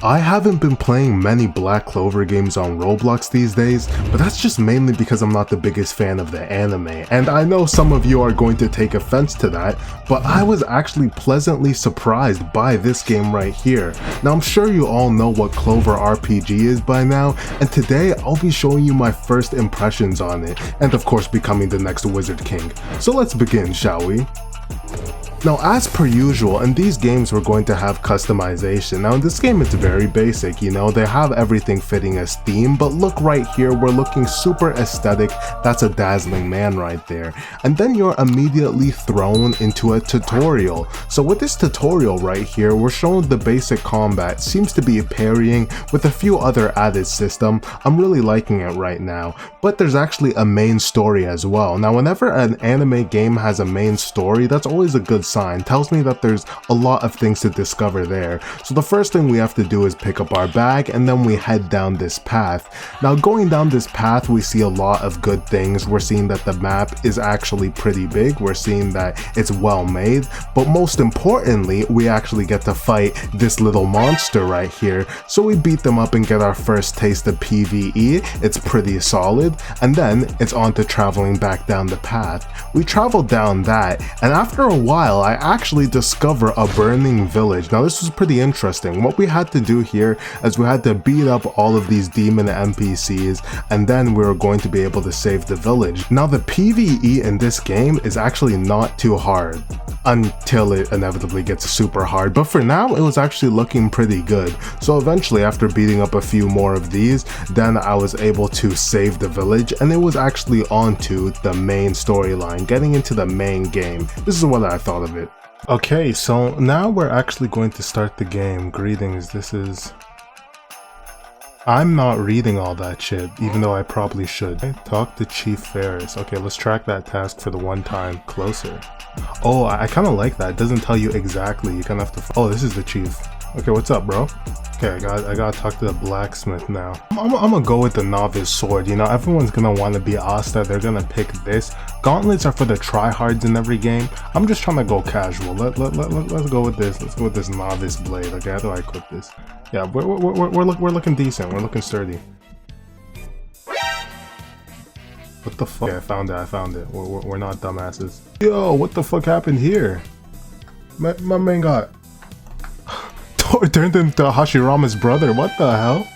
I haven't been playing many Black Clover games on Roblox these days, but that's just mainly because I'm not the biggest fan of the anime, and I know some of you are going to take offense to that, but I was actually pleasantly surprised by this game right here. Now I'm sure you all know what Clover RPG is by now, and today I'll be showing you my first impressions on it, and of course becoming the next Wizard King. So let's begin, shall we? Now, as per usual, in these games we're going to have customization. Now in this game it's very basic, you know, they have everything fitting as theme, but look right here, we're looking super aesthetic. That's a dazzling man right there. And then you're immediately thrown into a tutorial. So with this tutorial right here, we're shown the basic combat, seems to be parrying with a few other added system. I'm really liking it right now, but there's actually a main story as well. Now whenever an anime game has a main story, that's always a good sign. Tells me that there's a lot of things to discover there. So the first thing we have to do is pick up our bag, and then we head down this path. Now going down this path, we see a lot of good things. We're seeing that the map is actually pretty big. We're seeing that it's well made, but most importantly, we actually get to fight this little monster right here. So we beat them up and get our first taste of PvE. It's pretty solid, and then it's on to traveling back down the path. We travel down that, and after a while I actually discover a burning village. Now this was pretty interesting. What we had to do here is we had to beat up all of these demon NPCs, and then we were going to be able to save the village. Now the PvE in this game is actually not too hard until it inevitably gets super hard, but for now it was actually looking pretty good. So eventually, after beating up a few more of these, then I was able to save the village, and it was actually onto the main storyline, getting into the main game. This is what I thought of it. Okay, so now we're actually going to start the game. Greetings, this is... I'm not reading all that shit, even though I probably should. Talk to Chief Ferris. Okay, let's track that task for the one time closer. Oh, I kind of like that. It doesn't tell you exactly. You kind of have to... Oh, this is the chief. Okay, what's up, bro? Okay, I gotta talk to the blacksmith now. I'm gonna go with the novice sword. You know, everyone's gonna want to be Asta. They're gonna pick this. Gauntlets are for the tryhards in every game. I'm just trying to go casual. Let's go with this. Let's go with this novice blade. Okay, how do I equip this? Yeah, we're looking decent. We're looking sturdy. What the fuck? Okay, I found it. We're not dumbasses. Yo, what the fuck happened here? My man got turned into Hashirama's brother. What the hell?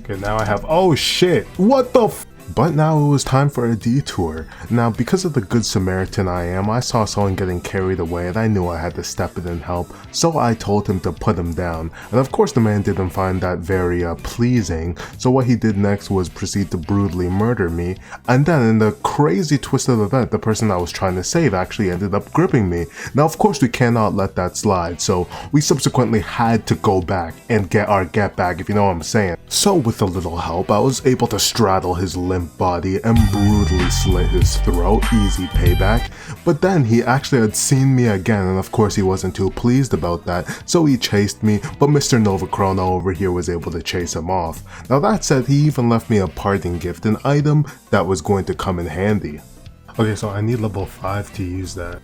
Okay, now I have... Oh shit! What the f... But now it was time for a detour. Now, because of the good Samaritan I am, I saw someone getting carried away and I knew I had to step in and help, so I told him to put him down. And of course the man didn't find that very pleasing, so what he did next was proceed to brutally murder me, and then in the crazy twist of event, the person I was trying to save actually ended up gripping me. Now of course we cannot let that slide, so we subsequently had to go back and get our get back, if you know what I'm saying. So with a little help, I was able to straddle his limp body and brutally slit his throat. Easy payback. But then he actually had seen me again, and of course he wasn't too pleased about that, so he chased me, but Mr. Novachrono over here was able to chase him off. Now that said, he even left me a parting gift, an item that was going to come in handy. Okay, so I need level 5 to use that.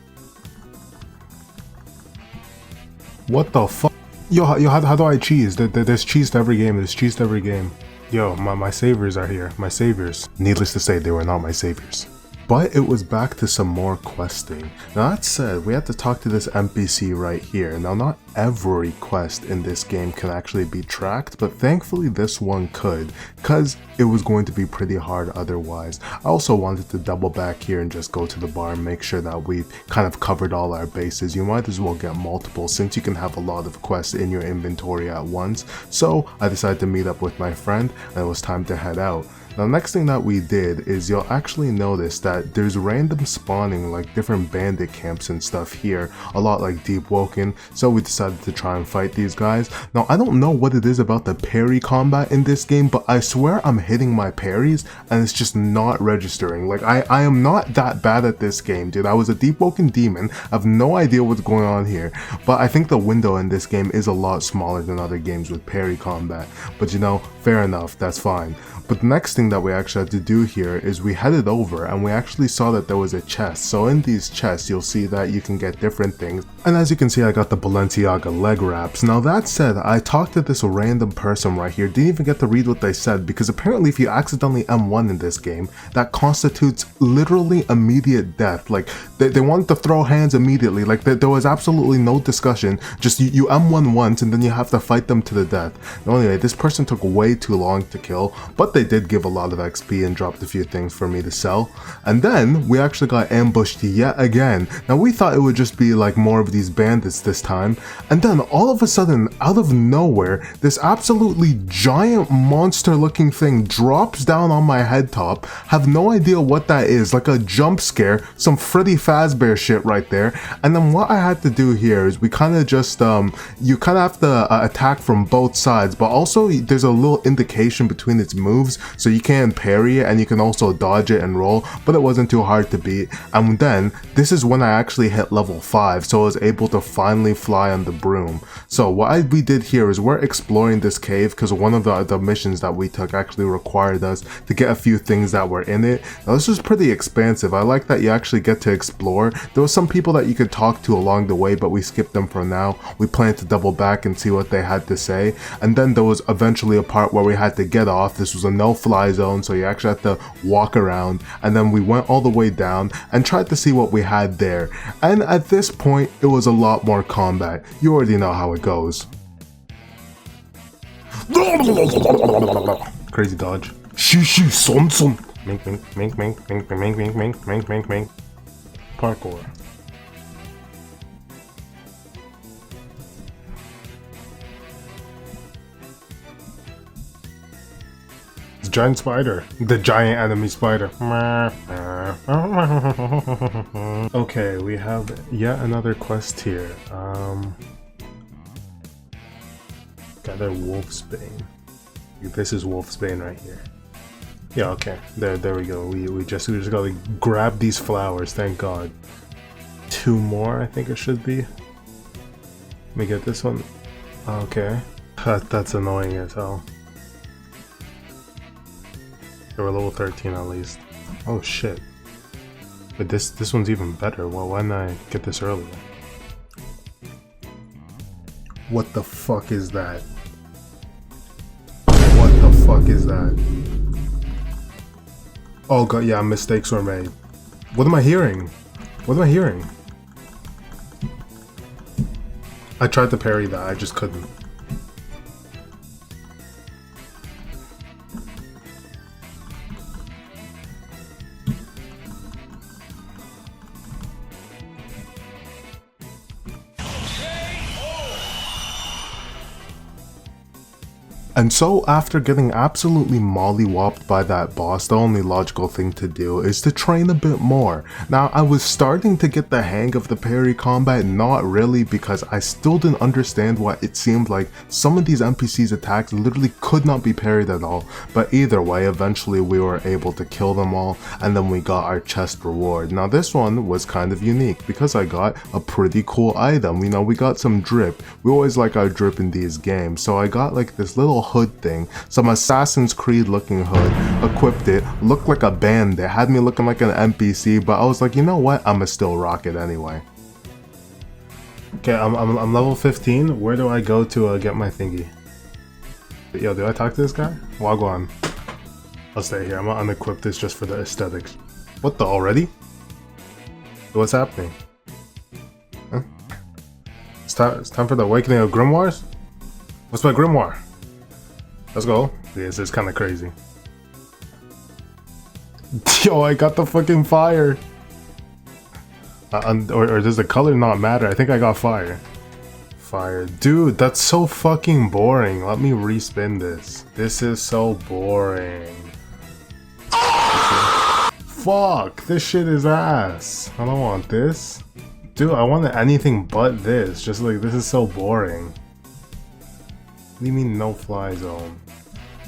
What the fuck? Yo, how do I cheese? There's cheese to every game. There's cheese to every game. Yo, my saviors are here. My saviors. Needless to say, they were not my saviors. But it was back to some more questing. Now that said, we had to talk to this NPC right here. Now not every quest in this game can actually be tracked, but thankfully this one could, because it was going to be pretty hard otherwise. I also wanted to double back here and just go to the bar and make sure that we kind of covered all our bases. You might as well get multiple since you can have a lot of quests in your inventory at once. So I decided to meet up with my friend and it was time to head out. Now next thing that we did is you'll actually notice that there's random spawning like different bandit camps and stuff here, a lot like deepwoken, so we decided to try and fight these guys. Now I don't know what it is about the parry combat in this game, but I swear I'm hitting my parries and it's just not registering. Like I am not that bad at this game, dude. I was a deepwoken demon, I have no idea what's going on here, but I think the window in this game is a lot smaller than other games with parry combat, but you know, fair enough, that's fine. But the next thing thing that we actually had to do here is we headed over and we actually saw that there was a chest. So in these chests, you'll see that you can get different things. And as you can see, I got the Balenciaga leg wraps. Now that said, I talked to this random person right here, didn't even get to read what they said, because apparently if you accidentally M1 in this game, that constitutes literally immediate death. Like, they wanted to throw hands immediately. Like, there was absolutely no discussion. Just you M1 once and then you have to fight them to the death. Now anyway, this person took way too long to kill, but they did give a lot of XP and dropped a few things for me to sell. And then we actually got ambushed yet again. Now we thought it would just be like more of these bandits this time, and then all of a sudden, out of nowhere, this absolutely giant monster looking thing drops down on my head top. Have no idea what that is, like a jump scare, some Freddy Fazbear shit right there. And then what I had to do here is we kind of just you kind of have to attack from both sides, but also there's a little indication between its moves, so you can parry it and you can also dodge it and roll, but it wasn't too hard to beat. And then this is when I actually hit level 5, so I was able to finally fly on the broom. So what we did here is we're exploring this cave because one of the missions that we took actually required us to get a few things that were in it. Now this is pretty expansive. I like that you actually get to explore. There was some people that you could talk to along the way, but we skipped them for now. We plan to double back and see what they had to say. And then there was eventually a part where we had to get off. This was a no-fly zone, so you actually had to walk around. And then we went all the way down and tried to see what we had there. And at this point, it was a lot more combat. You already know how it goes. Crazy dodge. Shoo shoo son son. Mink mink mink mink mink mink mink mink mink mink mink. Parkour. Giant spider. The giant enemy spider. Okay, we have yet another quest here. Gather Wolfsbane. This is Wolfsbane right here. Yeah, okay. There we go. We just gotta grab these flowers, thank God. 2 more, I think it should be. Let me get this one. Okay. That's annoying as hell. They were level 13 at least. Oh shit. But this one's even better. Well, why didn't I get this earlier? What the fuck is that? What the fuck is that? Oh god, yeah, mistakes were made. What am I hearing? What am I hearing? I tried to parry that, I just couldn't. And so after getting absolutely mollywopped by that boss, the only logical thing to do is to train a bit more. Now I was starting to get the hang of the parry combat, not really, because I still didn't understand why it seemed like some of these NPCs attacks literally could not be parried at all. But either way, eventually we were able to kill them all, and then we got our chest reward. Now this one was kind of unique because I got a pretty cool item. You know, we got some drip. We always like our drip in these games, so I got like this little hood thing, some Assassin's Creed looking hood, equipped it, looked like a bandit, had me looking like an NPC, but I was like, you know what, I'ma still rock it anyway. Okay, I'm level 15, where do I go to get my thingy? Yo, do I talk to this guy? Wagwan. I'll stay here, I'm gonna unequip this just for the aesthetics. What the, already? What's happening? Huh? It's time for the awakening of grimoires? What's my grimoire? Let's go. This is kind of crazy. Yo, I got the fucking fire. Or does the color not matter? I think I got fire. Fire. Dude, that's so fucking boring. Let me respin this. This is so boring. Fuck, this shit is ass. I don't want this. Dude, I wanted anything but this. Just like, this is so boring. What do you mean no fly zone?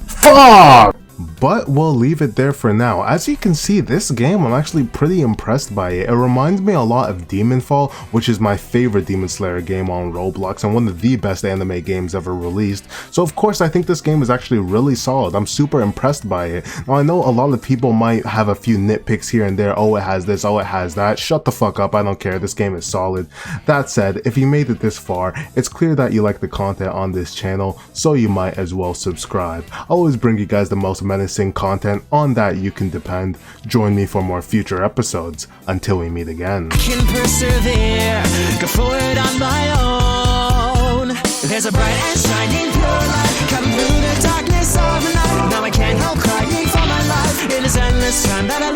Fuck! But we'll leave it there for now. As you can see, this game, I'm actually pretty impressed by it. It reminds me a lot of Demonfall, which is my favorite Demon Slayer game on Roblox and one of the best anime games ever released. So of course, I think this game is actually really solid. I'm super impressed by it. Now I know a lot of people might have a few nitpicks here and there. Oh, it has this, oh, it has that. Shut the fuck up, I don't care. This game is solid. That said, if you made it this far, it's clear that you like the content on this channel, so you might as well subscribe. I always bring you guys the most menacing content, on that you can depend. Join me for more future episodes. Until we meet again. Can persevere, go forward on my own. There's a bright and shining pure light coming through the darkness of the night. Now I can't help crying for my life. In this endless time that I